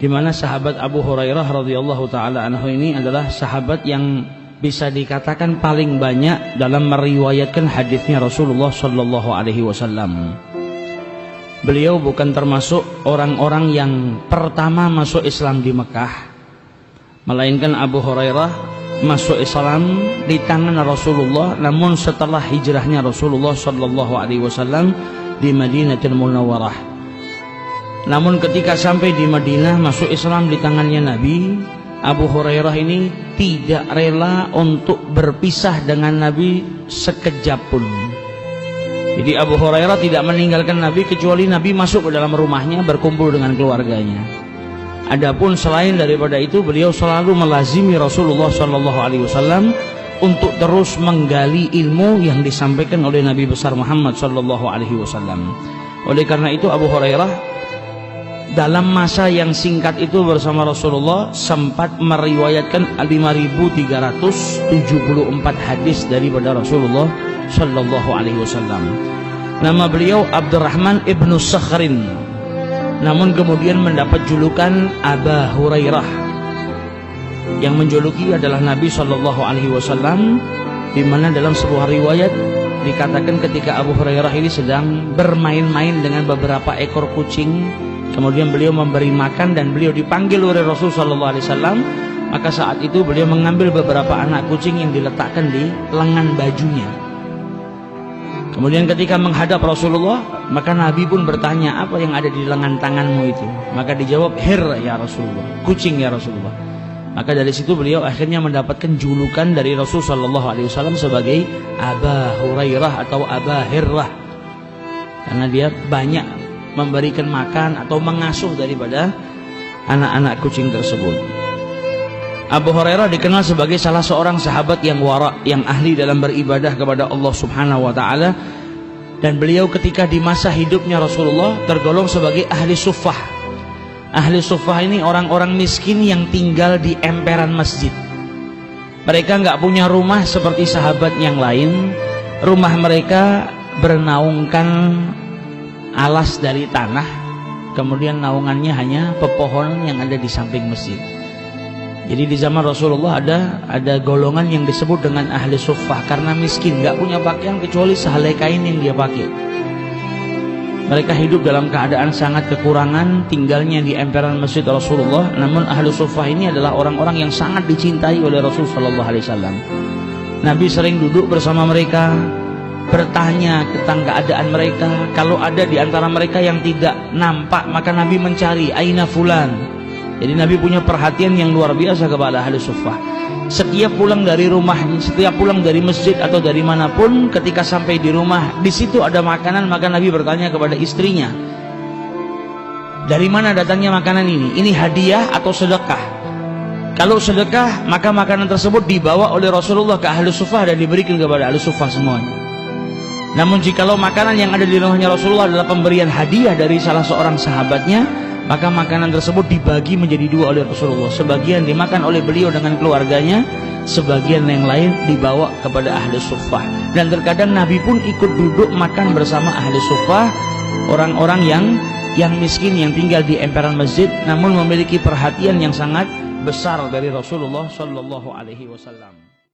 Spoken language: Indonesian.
di mana sahabat Abu Hurairah radhiyallahu taala anhu ini adalah sahabat yang bisa dikatakan paling banyak dalam meriwayatkan hadisnya Rasulullah sallallahu alaihi wasallam. Beliau bukan termasuk orang-orang yang pertama masuk Islam di Mekah, melainkan Abu Hurairah masuk Islam di tangan Rasulullah, namun setelah hijrahnya Rasulullah sallallahu alaihi wasallam di Madinatul Munawwarah. Namun ketika sampai di Madinah masuk Islam di tangannya Nabi, Abu Hurairah ini tidak rela untuk berpisah dengan Nabi sekejap pun. Jadi Abu Hurairah tidak meninggalkan Nabi kecuali Nabi masuk ke dalam rumahnya berkumpul dengan keluarganya. Adapun selain daripada itu, beliau selalu melazimi Rasulullah sallallahu alaihi wasallam untuk terus menggali ilmu yang disampaikan oleh Nabi besar Muhammad sallallahu alaihi wasallam. Oleh karena itu Abu Hurairah dalam masa yang singkat itu bersama Rasulullah sempat meriwayatkan 5.374 hadis daripada Rasulullah sallallahu alaihi wasallam. Nama beliau Abdurrahman ibnu Sakhrin, namun kemudian mendapat julukan Aba Hurairah. Yang menjuluki adalah Nabi sallallahu alaihi wasallam, di mana dalam sebuah riwayat dikatakan ketika Abu Hurairah ini sedang bermain-main dengan beberapa ekor kucing, kemudian beliau memberi makan dan beliau dipanggil oleh Rasul sallallahu alaihi wasallam, maka saat itu beliau mengambil beberapa anak kucing yang diletakkan di lengan bajunya. Kemudian ketika menghadap Rasulullah, maka Nabi pun bertanya, apa yang ada di lengan tanganmu itu? Maka dijawab, hir ya Rasulullah, kucing ya Rasulullah. Maka dari situ beliau akhirnya mendapatkan julukan dari Rasul sallallahu alaihi wasallam sebagai Aba Hurairah atau Aba Hirrah, karena dia banyak memberikan makan atau mengasuh daripada anak-anak kucing tersebut. Abu Hurairah dikenal sebagai salah seorang sahabat yang wara, yang ahli dalam beribadah kepada Allah Subhanahu wa taala, dan beliau ketika di masa hidupnya Rasulullah tergolong sebagai ahli suffah. Ahli suffah ini orang-orang miskin yang tinggal di emperan masjid. Mereka nggak punya rumah seperti sahabat yang lain. Rumah mereka bernaungkan alas dari tanah, kemudian naungannya hanya pepohonan yang ada di samping masjid. Jadi di zaman Rasulullah ada golongan yang disebut dengan ahli suffah karena miskin, nggak punya pakaian kecuali sehelai kain yang dia pakai. Mereka hidup dalam keadaan sangat kekurangan, tinggalnya di emperan masjid Rasulullah. Namun ahli suffah ini adalah orang-orang yang sangat dicintai oleh Rasul sallallahu alaihi wasallam. Nabi sering duduk bersama mereka, bertanya tentang keadaan mereka. Kalau ada di antara mereka yang tidak nampak, maka Nabi mencari, aina fulan. Jadi Nabi punya perhatian yang luar biasa kepada ahli suffah. Setiap pulang dari rumah, setiap pulang dari masjid atau dari manapun, ketika sampai di rumah, di situ ada makanan, maka Nabi bertanya kepada istrinya, dari mana datangnya makanan ini? Ini hadiah atau sedekah? Kalau sedekah, maka makanan tersebut dibawa oleh Rasulullah ke ahli suffah dan diberikan kepada ahli suffah semuanya. Namun jikalau makanan yang ada di rumahnya Rasulullah adalah pemberian hadiah dari salah seorang sahabatnya, maka makanan tersebut dibagi menjadi dua oleh Rasulullah. Sebagian dimakan oleh beliau dengan keluarganya, sebagian yang lain dibawa kepada ahli suffah. Dan terkadang Nabi pun ikut duduk makan bersama ahli suffah, orang-orang yang miskin yang tinggal di emperan masjid, namun memiliki perhatian yang sangat besar dari Rasulullah sallallahu alaihi wasallam.